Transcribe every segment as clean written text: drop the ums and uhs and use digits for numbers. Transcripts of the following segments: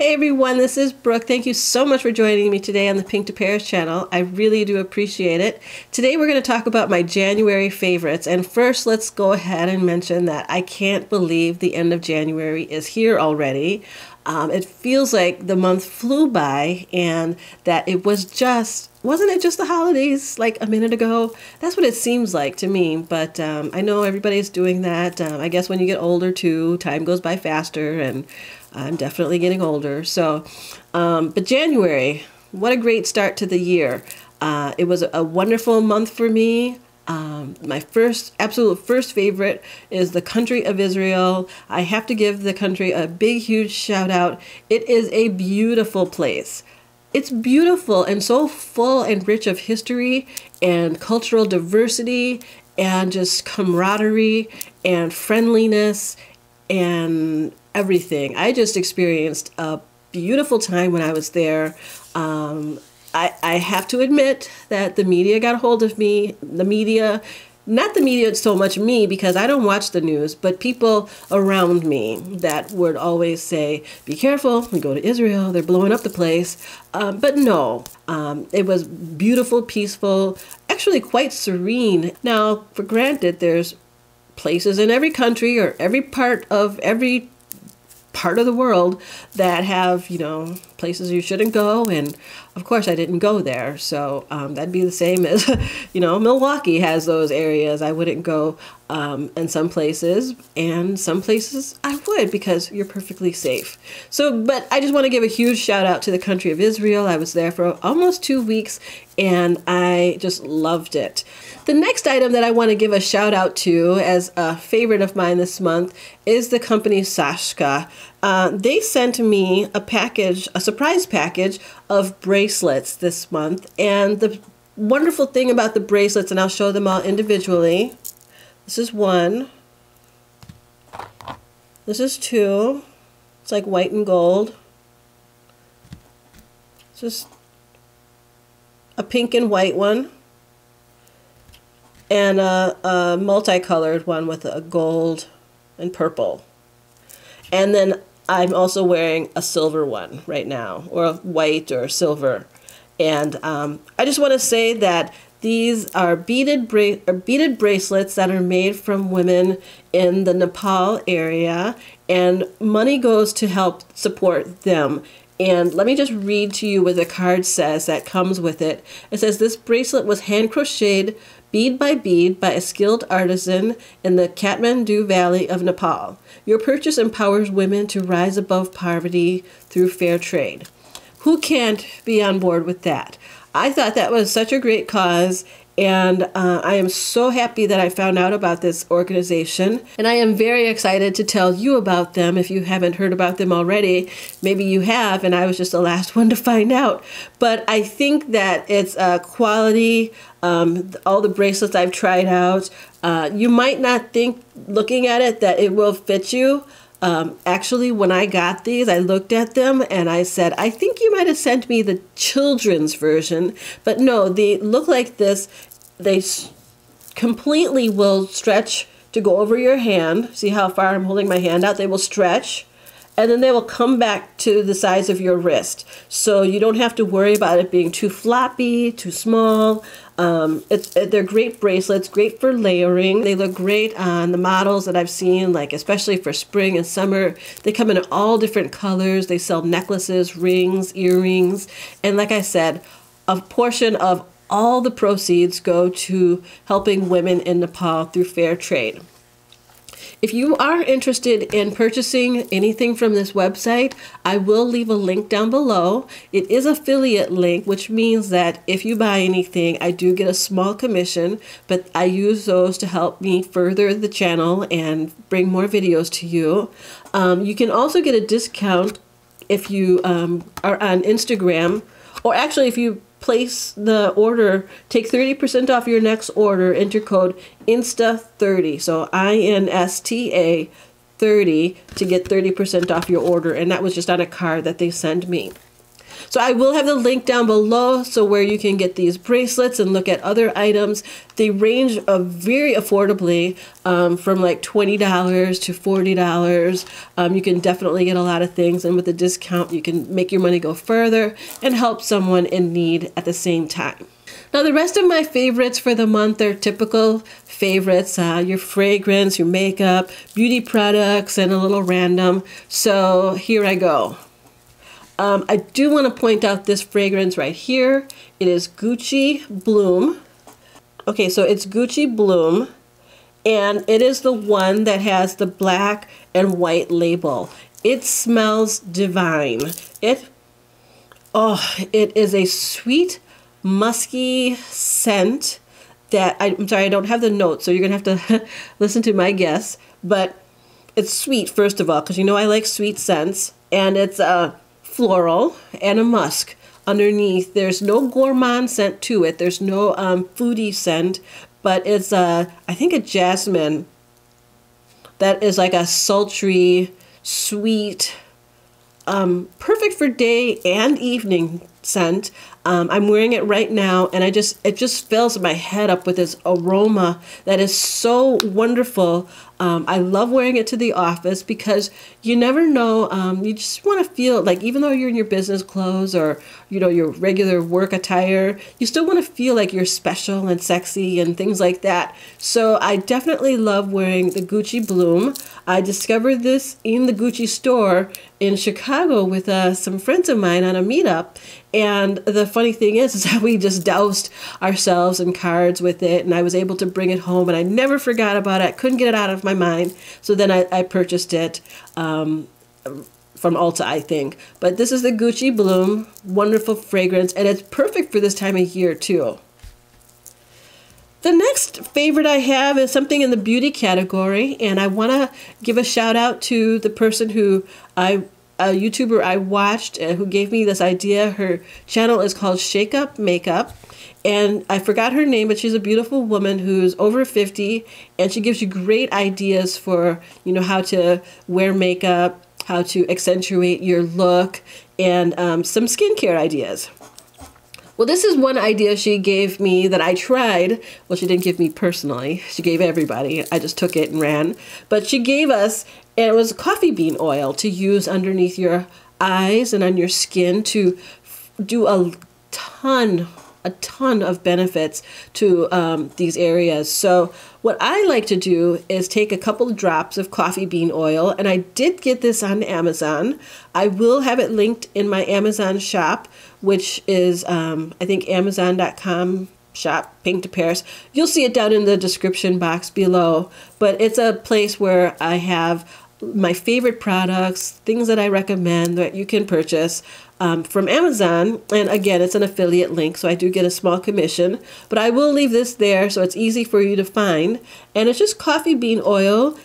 Hey everyone, this is Brooke. Thank you so much for joining me today on the Pink2paris channel. I really do appreciate it. Today we're going to talk about my January favorites. And first, let's go ahead and mention that I can't believe the end of January is here already. It feels like the month flew by and that it was wasn't it just the holidays like a minute ago? That's what it seems like to me, but I know everybody's doing that. I guess when you get older too, time goes by faster, and I'm definitely getting older. So, but January, what a great start to the year. It was a wonderful month for me. My absolute first favorite is the country of Israel. I have to give the country a big, huge shout out. It is a beautiful place. It's beautiful and so full and rich of history and cultural diversity and just camaraderie and friendliness and everything. I just experienced a beautiful time when I was there. I have to admit that the media got a hold of me. The media, not the media so much me, because I don't watch the news, but people around me that would always say, be careful, we go to Israel, they're blowing up the place. But no, it was beautiful, peaceful, actually quite serene. Now, for granted, there's places in every country or every part of the world that have, places you shouldn't go. And of course I didn't go there. So that'd be the same as, Milwaukee has those areas I wouldn't go in some places, and some places I would because you're perfectly safe. So, but I just want to give a huge shout out to the country of Israel. I was there for almost 2 weeks and I just loved it. The next item that I want to give a shout out to as a favorite of mine this month is the company Sashka. They sent me a surprise package of bracelets this month. And the wonderful thing about the bracelets, and I'll show them all individually. This is one. This is two. It's like white and gold. This is a pink and white one. And a multicolored one with a gold and purple. And then I'm also wearing a silver one right now, or a white or silver. And I just want to say that these are beaded bracelets that are made from women in the Nepal area, and money goes to help support them. And let me just read to you what the card says that comes with it. It says, this bracelet was hand crocheted bead by bead by a skilled artisan in the Kathmandu Valley of Nepal. Your purchase empowers women to rise above poverty through fair trade. Who can't be on board with that? I thought that was such a great cause, and I am so happy that I found out about this organization, and I am very excited to tell you about them if you haven't heard about them already. Maybe you have, and I was just the last one to find out. But I think that it's quality. All the bracelets I've tried out, you might not think, looking at it, that it will fit you. Actually, when I got these, I looked at them and I said, I think you might have sent me the children's version. But no, they look like this. They completely will stretch to go over your hand. See how far I'm holding my hand out? They will stretch. And then they will come back to the size of your wrist. So you don't have to worry about it being too floppy, too small. They're great bracelets, great for layering. They look great on the models that I've seen, like especially for spring and summer. They come in all different colors. They sell necklaces, rings, earrings. And like I said, a portion of all the proceeds go to helping women in Nepal through fair trade. If you are interested in purchasing anything from this website, I will leave a link down below. It is affiliate link, which means that if you buy anything, I do get a small commission, but I use those to help me further the channel and bring more videos to you. You can also get a discount if you are on Instagram, or actually if you place the order, take 30% off your next order, enter code INSTA30, so INSTA 30 to get 30% off your order, and that was just on a card that they sent me. So I will have the link down below, so where you can get these bracelets and look at other items. They range very affordably, from like $20 to $40. You can definitely get a lot of things, and with the discount you can make your money go further and help someone in need at the same time. Now the rest of my favorites for the month are typical favorites, your fragrance, your makeup, beauty products, and a little random. So here I go. I do want to point out this fragrance right here. It is Gucci Bloom. Okay, so it's Gucci Bloom, and it is the one that has the black and white label. It smells divine. It is a sweet, musky scent that I'm sorry, I don't have the notes, so you're gonna have to listen to my guess. But it's sweet, first of all, because you know I like sweet scents, and it's floral and a musk. Underneath, there's no gourmand scent to it. There's no foodie scent, but it's I think a jasmine that is like a sultry, sweet, perfect for day and evening scent. I'm wearing it right now, and it just fills my head up with this aroma that is so wonderful. I love wearing it to the office because you never know, you just want to feel like, even though you're in your business clothes or, you know, your regular work attire, you still want to feel like you're special and sexy and things like that. So I definitely love wearing the Gucci Bloom. I discovered this in the Gucci store in Chicago with some friends of mine on a meetup. And the funny thing is that we just doused ourselves and cards with it, and I was able to bring it home, and I never forgot about it. I couldn't get it out of my mind. So then I purchased it from Ulta, I think. But this is the Gucci Bloom, wonderful fragrance, and it's perfect for this time of year too. The next favorite I have is something in the beauty category, and I want to give a shout out to the person who a YouTuber I watched who gave me this idea. Her channel is called Shake Up Makeup, and I forgot her name, but she's a beautiful woman who's over 50, and she gives you great ideas for, you know, how to wear makeup, how to accentuate your look, and some skincare ideas. Well, this is one idea she gave me that I tried. Well, she didn't give me personally. She gave everybody. I just took it and ran. But she gave us, and it was coffee bean oil to use underneath your eyes and on your skin to do a ton of benefits to these areas. So what I like to do is take a couple of drops of coffee bean oil, and I did get this on Amazon. I will have it linked in my Amazon shop, which is I think amazon.com shop pink2paris. You'll see it down in the description box below, but it's a place where I have my favorite products, things that I recommend that you can purchase from Amazon. And again, it's an affiliate link, so I do get a small commission, but I will leave this there so it's easy for you to find. And it's just coffee bean oil,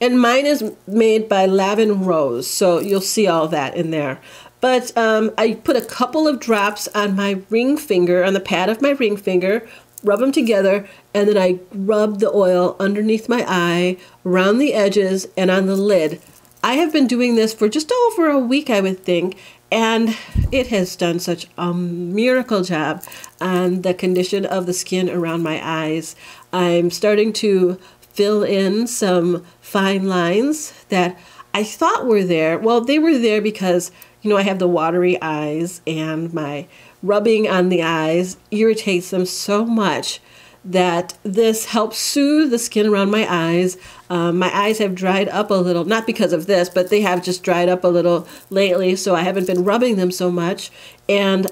and mine is made by Lavin Rose, so you'll see all that in there. But I put a couple of drops on my ring finger, on the pad of my ring finger, rub them together, and then I rub the oil underneath my eye, around the edges, and on the lid. I have been doing this for just over a week, I would think, and it has done such a miracle job on the condition of the skin around my eyes. I'm starting to fill in some fine lines that I thought were there. Well, they were there because, you know, I have the watery eyes, and my rubbing on the eyes irritates them so much that this helps soothe the skin around my eyes. My eyes have dried up a little, not because of this, but they have just dried up a little lately, so I haven't been rubbing them so much. And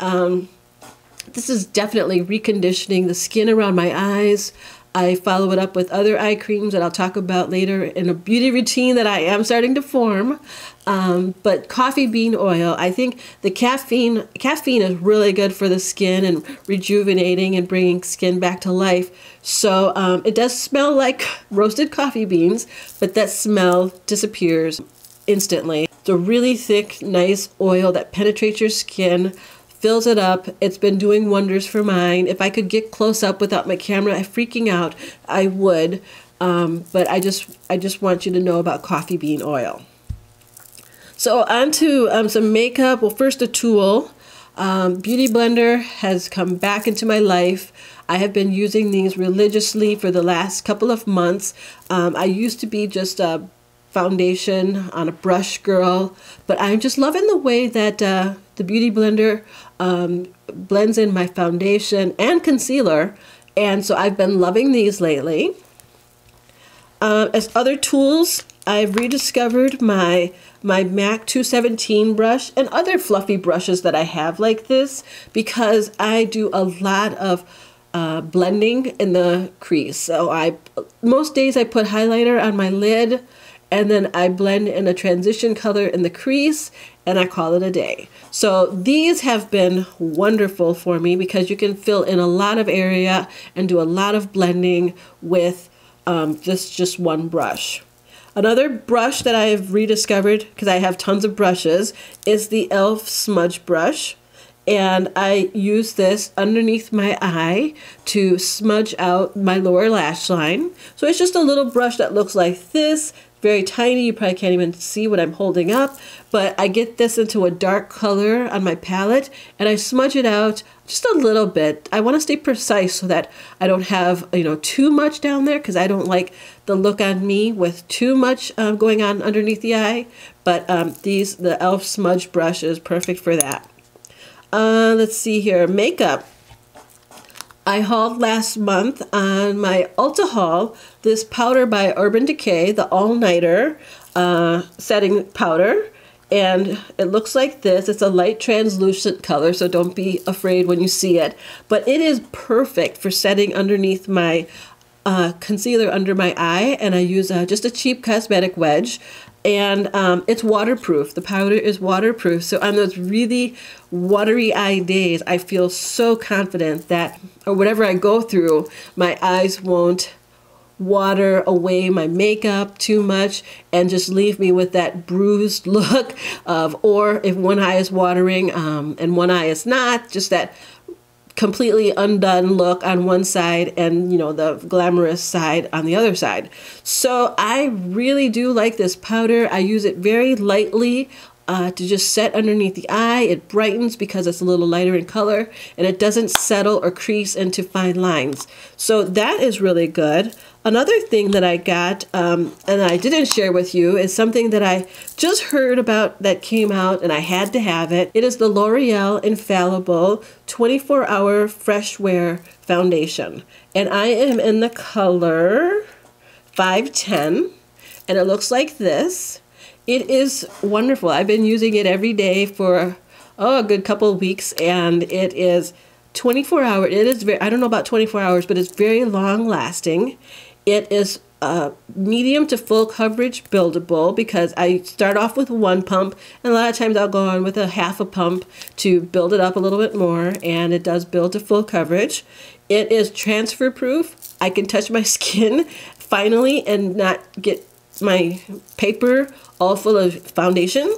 this is definitely reconditioning the skin around my eyes. I follow it up with other eye creams that I'll talk about later in a beauty routine that I am starting to form. But coffee bean oil, I think the caffeine is really good for the skin and rejuvenating and bringing skin back to life. So it does smell like roasted coffee beans, but that smell disappears instantly. It's a really thick, nice oil that penetrates your skin, fills it up. It's been doing wonders for mine. If I could get close up without my camera freaking out, I would. But I just want you to know about coffee bean oil. So on to some makeup. Well, first a tool. Beauty Blender has come back into my life. I have been using these religiously for the last couple of months. I used to be just a foundation on a brush girl, but I'm just loving the way that the Beauty Blender blends in my foundation and concealer, and so I've been loving these lately. As other tools, I've rediscovered my MAC 217 brush and other fluffy brushes that I have like this, because I do a lot of blending in the crease. So most days I put highlighter on my lid, and then I blend in a transition color in the crease, and I call it a day. So these have been wonderful for me because you can fill in a lot of area and do a lot of blending with just one brush. Another brush that I've rediscovered, because I have tons of brushes, is the e.l.f. smudge brush. And I use this underneath my eye to smudge out my lower lash line. So it's just a little brush that looks like this, very tiny. You probably can't even see what I'm holding up, but I get this into a dark color on my palette and I smudge it out just a little bit. I want to stay precise so that I don't have, too much down there, because I don't like the look on me with too much going on underneath the eye. But the e.l.f. smudge brush is perfect for that. Let's see here, makeup. I hauled last month on my Ulta haul this powder by Urban Decay, the All Nighter setting powder. And it looks like this. It's a light translucent color, so don't be afraid when you see it. But it is perfect for setting underneath my concealer under my eye. And I use just a cheap cosmetic wedge. And it's waterproof. The powder is waterproof. So on those really watery eye days, I feel so confident that, or whatever I go through, my eyes won't water away my makeup too much and just leave me with that bruised look of, or if one eye is watering and one eye is not, just that completely undone look on one side and the glamorous side on the other side. So I really do like this powder. I use it very lightly to just set underneath the eye. It brightens because it's a little lighter in color, and it doesn't settle or crease into fine lines. So that is really good. Another thing that I got, and I didn't share with you, is something that I just heard about that came out and I had to have it. It is the L'Oreal Infallible 24-Hour Fresh Wear Foundation. And I am in the color 510, and it looks like this. It is wonderful. I've been using it every day for a good couple of weeks, and it is 24 hour. It is very, I don't know about 24 hours, but it's very long lasting. It is medium to full coverage buildable, because I start off with one pump, and a lot of times I'll go on with a half a pump to build it up a little bit more, and it does build to full coverage. It is transfer proof. I can touch my skin finally and not get my paper all full of foundation,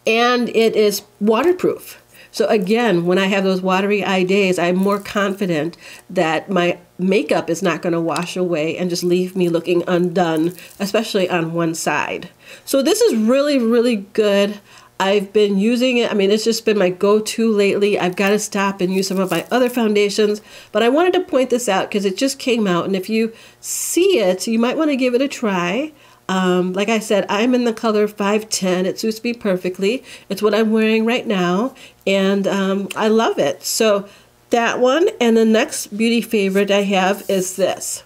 and it is waterproof. So again, when I have those watery eye days, I'm more confident that my makeup is not going to wash away and just leave me looking undone, especially on one side. So this is really, really good. I've been using it. I mean, it's just been my go-to lately. I've got to stop and use some of my other foundations, but I wanted to point this out because it just came out, and if you see it, you might want to give it a try. Like I said, I'm in the color 510. It suits me perfectly. It's what I'm wearing right now, and I love it. So that one, and the next beauty favorite I have is this.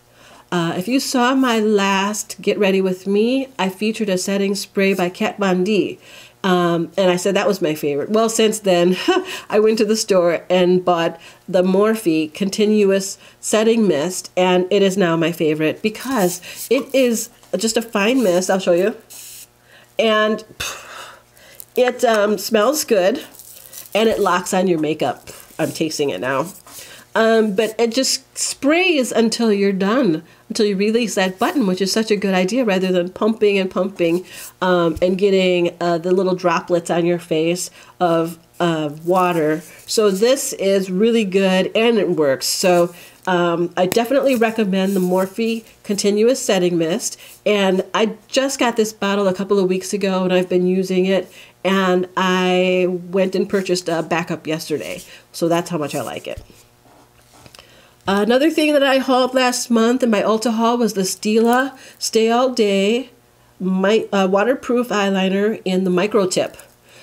If you saw my last Get Ready With Me, I featured a setting spray by Kat Von D. And I said that was my favorite. Well, since then, I went to the store and bought the Morphe Continuous Setting Mist, and it is now my favorite because it is just a fine mist. I'll show you. And it smells good, and it locks on your makeup. I'm tasting it now. But it just sprays until you're done, until you release that button, which is such a good idea, rather than pumping and pumping and getting the little droplets on your face of water. So this is really good, and it works. So I definitely recommend the Morphe Continuous Setting Mist. And I just got this bottle a couple of weeks ago and I've been using it. And I went and purchased a backup yesterday. So that's how much I like it. Another thing that I hauled last month in my Ulta haul was the Stila Stay All Day waterproof eyeliner in the micro tip.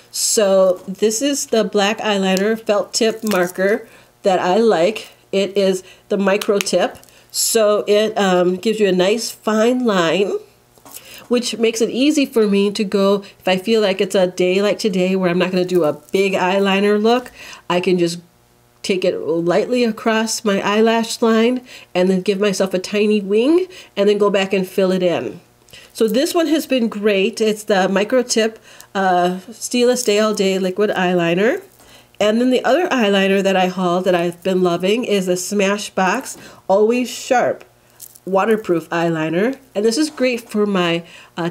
So this is the black eyeliner felt tip marker that I like. It is the micro tip, so it gives you a nice fine line, which makes it easy for me to go, if I feel like it's a day like today where I'm not going to do a big eyeliner look, I can just take it lightly across my eyelash line and then give myself a tiny wing and then go back and fill it in. So this one has been great. It's the micro tip Stila Stay All Day liquid eyeliner. And then the other eyeliner that I hauled that I've been loving is the Smashbox Always Sharp waterproof eyeliner. And this is great for my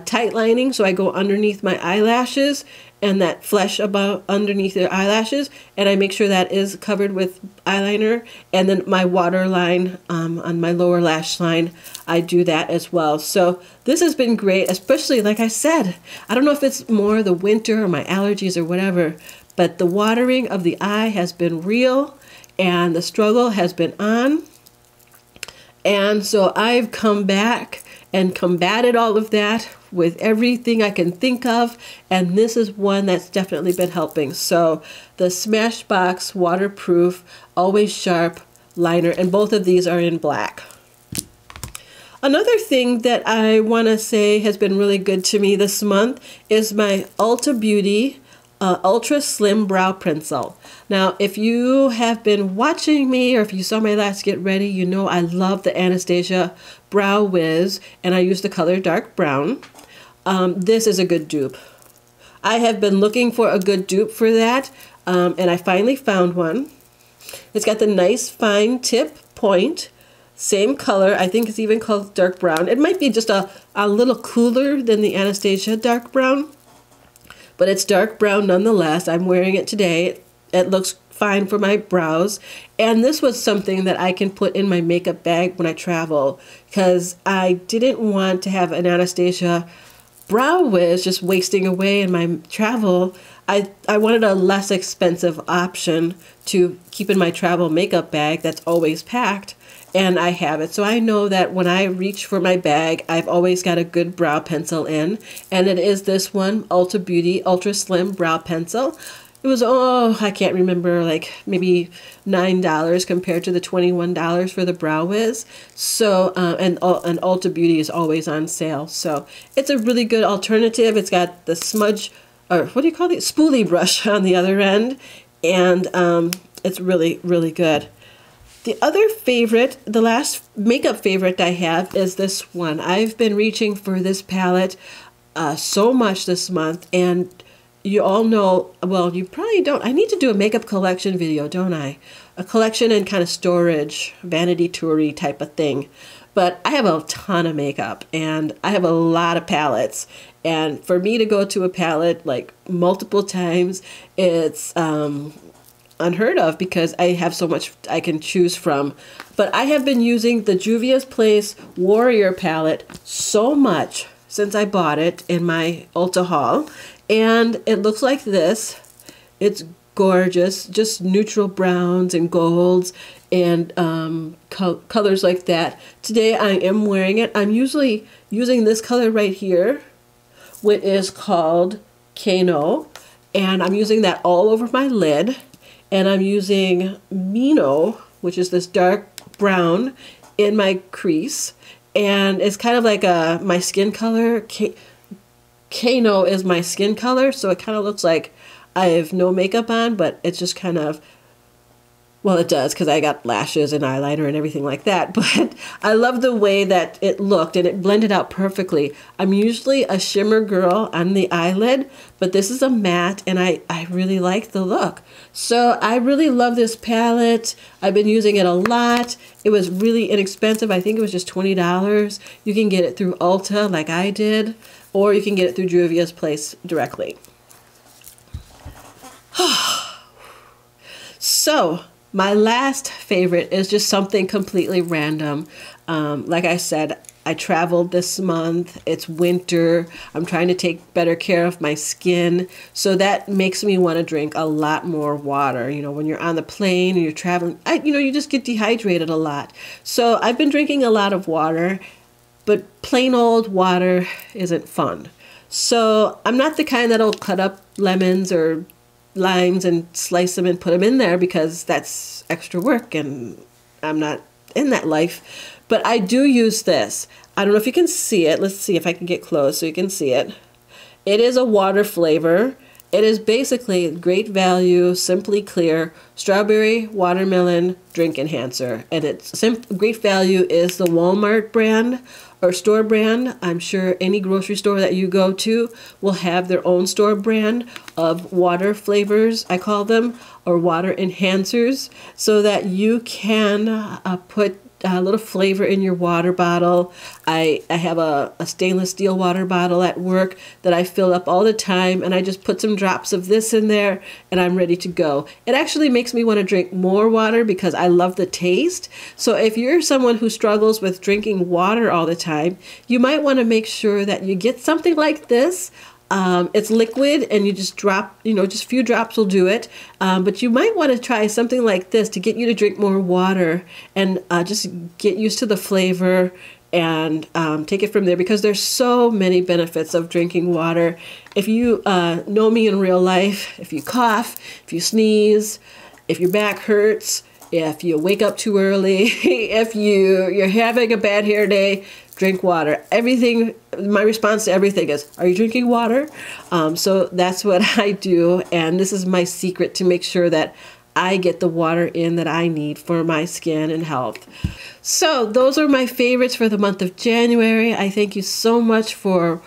tight lining, so I go underneath my eyelashes and that flesh above underneath the eyelashes, and I make sure that is covered with eyeliner. And then my waterline on my lower lash line, I do that as well. So this has been great, especially like I said, I don't know if it's more the winter or my allergies or whatever, but the watering of the eye has been real and the struggle has been on. And so I've come back and combated all of that with everything I can think of. And this is one that's definitely been helping. So the Smashbox waterproof, always sharp liner, and both of these are in black. Another thing that I want to say has been really good to me this month is my Ulta Beauty Ultra Slim Brow Pencil. Now, if you have been watching me or if you saw my last Get Ready, you know I love the Anastasia Brow Wiz, and I use the color dark brown. This is a good dupe. I have been looking for a good dupe for that, and I finally found one. It's got the nice fine tip point, same color. I think it's even called dark brown. It might be just a little cooler than the Anastasia dark brown, but it's dark brown nonetheless. I'm wearing it today. It looks fine for my brows. And this was something that I can put in my makeup bag when I travel, because I didn't want to have an Anastasia Brow Wiz just wasting away in my travel. I wanted a less expensive option to keep in my travel makeup bag that's always packed, and I have it. So I know that when I reach for my bag, I've always got a good brow pencil in, and it is this one, Ulta Beauty Ultra Slim Brow Pencil. It was, oh, I can't remember, like maybe $9 compared to the $21 for the Brow Wiz. So, and Ulta Beauty is always on sale. So it's a really good alternative. It's got the smudge, or what do you call it? Spoolie brush on the other end. And it's really, really good. The other favorite, the last makeup favorite I have is this one. I've been reaching for this palette so much this month, and you all know, well, you probably don't. I need to do a makeup collection video, don't I? A collection and kind of storage, vanity tour-y type of thing. But I have a ton of makeup, and I have a lot of palettes. And for me to go to a palette like multiple times, it's unheard of because I have so much I can choose from. But I have been using the Juvia's Place Warrior palette so much since I bought it in my Ulta haul. And it looks like this. It's gorgeous, just neutral browns and golds and colors like that. Today I am wearing it. I'm usually using this color right here, which is called Kano, and I'm using that all over my lid. And I'm using Mino, which is this dark brown, in my crease, and it's kind of like my skin color. Kano is my skin color, so it kind of looks like I have no makeup on, but it's just kind of, well, it does because I got lashes and eyeliner and everything like that, but I love the way that it looked and it blended out perfectly. I'm usually a shimmer girl on the eyelid, but this is a matte and I really like the look. So I really love this palette. I've been using it a lot. It was really inexpensive. I think it was just $20. You can get it through Ulta like I did, or you can get it through Juvia's Place directly. So My last favorite is just something completely random. Like I said, I traveled this month. It's winter. I'm trying to take better care of my skin. So that makes me want to drink a lot more water. You know, when you're on the plane and you're traveling, you just get dehydrated a lot. So I've been drinking a lot of water, but plain old water isn't fun. So I'm not the kind that'll cut up lemons or limes and slice them and put them in there, because that's extra work and I'm not in that life. But I do use this. I don't know if you can see it. Let's see if I can get close so you can see it. It is a water flavor. It is basically great value, simply clear, strawberry, watermelon, drink enhancer. And it's great value is the Walmart brand or store brand. I'm sure any grocery store that you go to will have their own store brand of water flavors, I call them, or water enhancers, so that you can put a little flavor in your water bottle. I have a stainless steel water bottle at work that I fill up all the time, and I just put some drops of this in there and I'm ready to go. It actually makes me want to drink more water because I love the taste. So if you're someone who struggles with drinking water all the time, you might want to make sure that you get something like this. It's liquid and you just drop, just a few drops will do it. But you might want to try something like this to get you to drink more water and just get used to the flavor and take it from there, because there's so many benefits of drinking water. If you know me in real life, if you cough, if you sneeze, if your back hurts, if you wake up too early, if you're having a bad hair day, drink water. Everything, my response to everything is, are you drinking water? So that's what I do. And this is my secret to make sure that I get the water in that I need for my skin and health. So those are my favorites for the month of January. I thank you so much for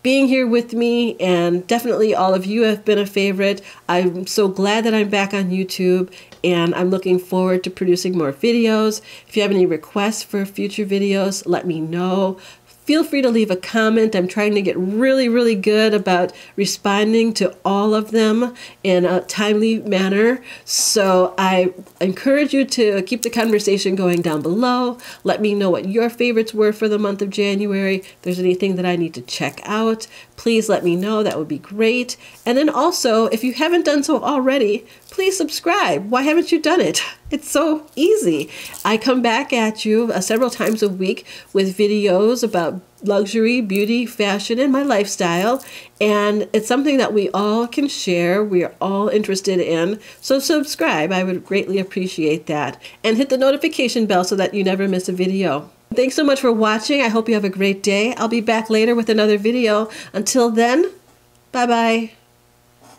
being here with me, and definitely all of you have been a favorite. I'm so glad that I'm back on YouTube, and I'm looking forward to producing more videos. If you have any requests for future videos, let me know. Feel free to leave a comment. I'm trying to get really, really good about responding to all of them in a timely manner. So I encourage you to keep the conversation going down below. Let me know what your favorites were for the month of January. If there's anything that I need to check out, please let me know. That would be great. And then also, if you haven't done so already, please subscribe. Why haven't you done it? It's so easy. I come back at you several times a week with videos about luxury, beauty, fashion, and my lifestyle. And it's something that we all can share. We are all interested in. So subscribe. I would greatly appreciate that. And hit the notification bell so that you never miss a video. Thanks so much for watching. I hope you have a great day. I'll be back later with another video. Until then, bye-bye.